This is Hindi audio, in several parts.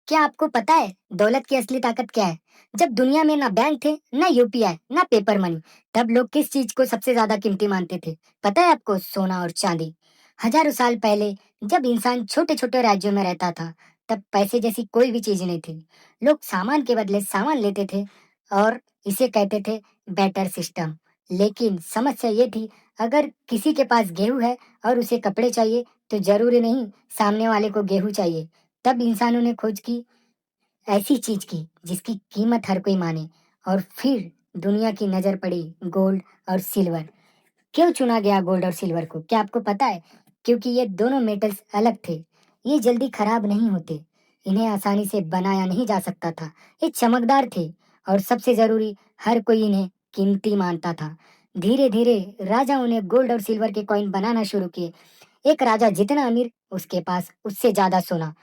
क्या आपको पता है दौलत की असली ताकत क्या है? जब दुनिया में ना बैंक थे, ना यूपीआई, ना पेपर मनी, तब लोग किस चीज को सबसे ज्यादा कीमती मानते थे? पता है आपको? सोना और चांदी। हजारों साल पहले जब इंसान छोटे छोटे राज्यों में रहता था, तब पैसे जैसी कोई भी चीज नहीं थी। लोग सामान के बदले सामान लेते थे और इसे कहते थे बेटर सिस्टम। लेकिन समस्या ये थी, अगर किसी के पास गेहूं है और उसे कपड़े चाहिए, तो जरूरी नहीं सामने वाले को गेहूं चाहिए। तब इंसानों ने खोज की ऐसी चीज की जिसकी कीमत हर कोई माने, और फिर दुनिया की नजर पड़ी गोल्ड और सिल्वर। क्यों चुना गया गोल्ड और सिल्वर को? क्या आपको पता है? क्योंकि ये दोनों मेटल्स अलग थे। ये जल्दी खराब नहीं होते, इन्हें आसानी से बनाया नहीं जा सकता था। ये चमकदार थे, और सबसे जरूरी, हर कोई इन्हें कीमती मानता था। धीरे धीरे राजाओं ने गोल्ड और सिल्वर के कॉइन बनाना शुरू किए। एक राजा जितना अमीर, उसके पास उससे ज्यादा सोना।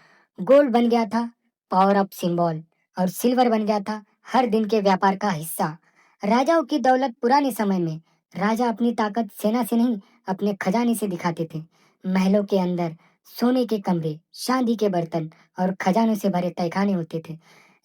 गोल्ड बन गया था पावर ऑफ सिंबल, और सिल्वर बन गया था हर दिन के व्यापार का हिस्सा। राजाओं की दौलत पुराने समय में, राजा अपनी ताकत सेना से नहीं, अपने खजाने से दिखाते थे। महलों के अंदर सोने के कमरे, चांदी के बर्तन और खजानों से भरे तहखाने होते थे।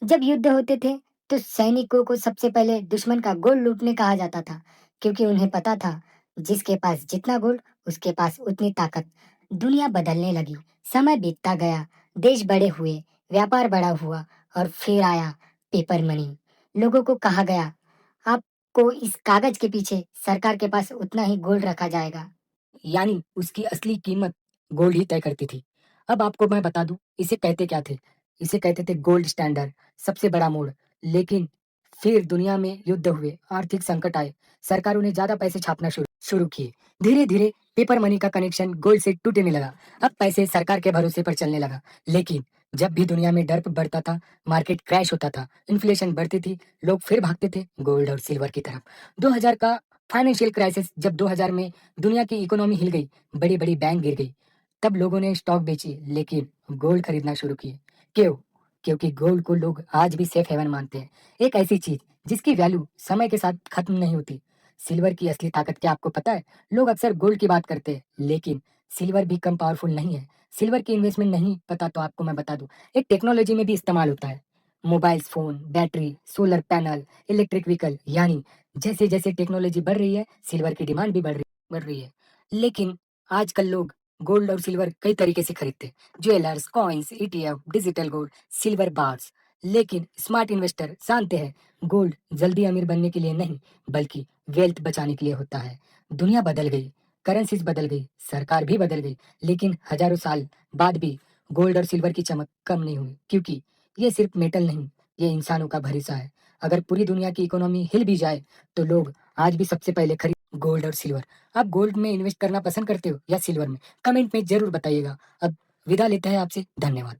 जब युद्ध होते थे, तो सैनिकों को सबसे पहले दुश्मन का गोल्ड लूटने कहा जाता था, क्योंकि उन्हें पता था जिसके पास जितना गोल्ड, उसके पास उतनी ताकत। दुनिया बदलने लगी, समय बीतता गया, देश बड़े हुए, व्यापार बड़ा हुआ, और फिर आया पेपर मनी। लोगों को कहा गया, आपको इस कागज के पीछे सरकार के पास उतना ही गोल्ड रखा जाएगा। यानी उसकी असली कीमत गोल्ड ही तय करती थी। अब आपको मैं बता दूं इसे कहते क्या थे। इसे कहते थे गोल्ड स्टैंडर्ड, सबसे बड़ा मोड़। लेकिन फिर दुनिया में युद्ध हुए, आर्थिक संकट आए, सरकारों ने ज्यादा पैसे छापना शुरू शुरू किए। धीरे धीरे पेपर मनी का कनेक्शन गोल्ड से टूटने लगा। अब पैसे सरकार के भरोसे पर चलने लगा। लेकिन जब भी दुनिया में डर बढ़ता था, मार्केट क्रैश होता था, इन्फ्लेशन बढ़ती थी, लोग फिर भागते थे गोल्ड और सिल्वर की तरफ। 2000 का फाइनेंशियल क्राइसिस, जब 2000 में दुनिया की इकोनॉमी हिल गई, बड़ी बड़ी बैंक गिर गई, तब लोगों ने स्टॉक बेची लेकिन गोल्ड खरीदना शुरू किए। क्यों? क्योंकि गोल्ड को लोग आज भी सेफ हेवन मानते हैं। एक ऐसी चीज जिसकी वैल्यू समय के साथ खत्म नहीं होती। सिल्वर की असली ताकत क्या आपको पता है? लोग अक्सर गोल्ड की बात करते हैं, लेकिन सिल्वर भी कम पावरफुल नहीं है। सिल्वर की इन्वेस्टमेंट नहीं पता तो आपको मैं बता दूं, एक टेक्नोलॉजी में भी इस्तेमाल होता है। Mobile phone, battery, solar panel, electric vehicle. यानी जैसे जैसे टेक्नोलॉजी बढ़ रही है, सिल्वर की डिमांड भी बढ़ रही है। लेकिन आजकल लोग गोल्ड और सिल्वर कई तरीके से खरीदते हैं। Jewellers, coins, ETF, digital gold, silver bars. लेकिन स्मार्ट इन्वेस्टर जानते हैं गोल्ड जल्दी अमीर बनने के लिए नहीं, बल्कि वेल्थ बचाने के लिए होता है। दुनिया बदल गई, करेंसीज बदल गई, सरकार भी बदल गई, लेकिन हजारों साल बाद भी गोल्ड और सिल्वर की चमक कम नहीं हुई, क्योंकि ये सिर्फ मेटल नहीं, ये इंसानों का भरोसा है। अगर पूरी दुनिया की इकोनॉमी हिल भी जाए, तो लोग आज भी सबसे पहले खरीद गोल्ड और सिल्वर। आप गोल्ड में इन्वेस्ट करना पसंद करते हो या सिल्वर में? कमेंट में जरूर बताइएगा। अब विदा लेते हैं आपसे, धन्यवाद।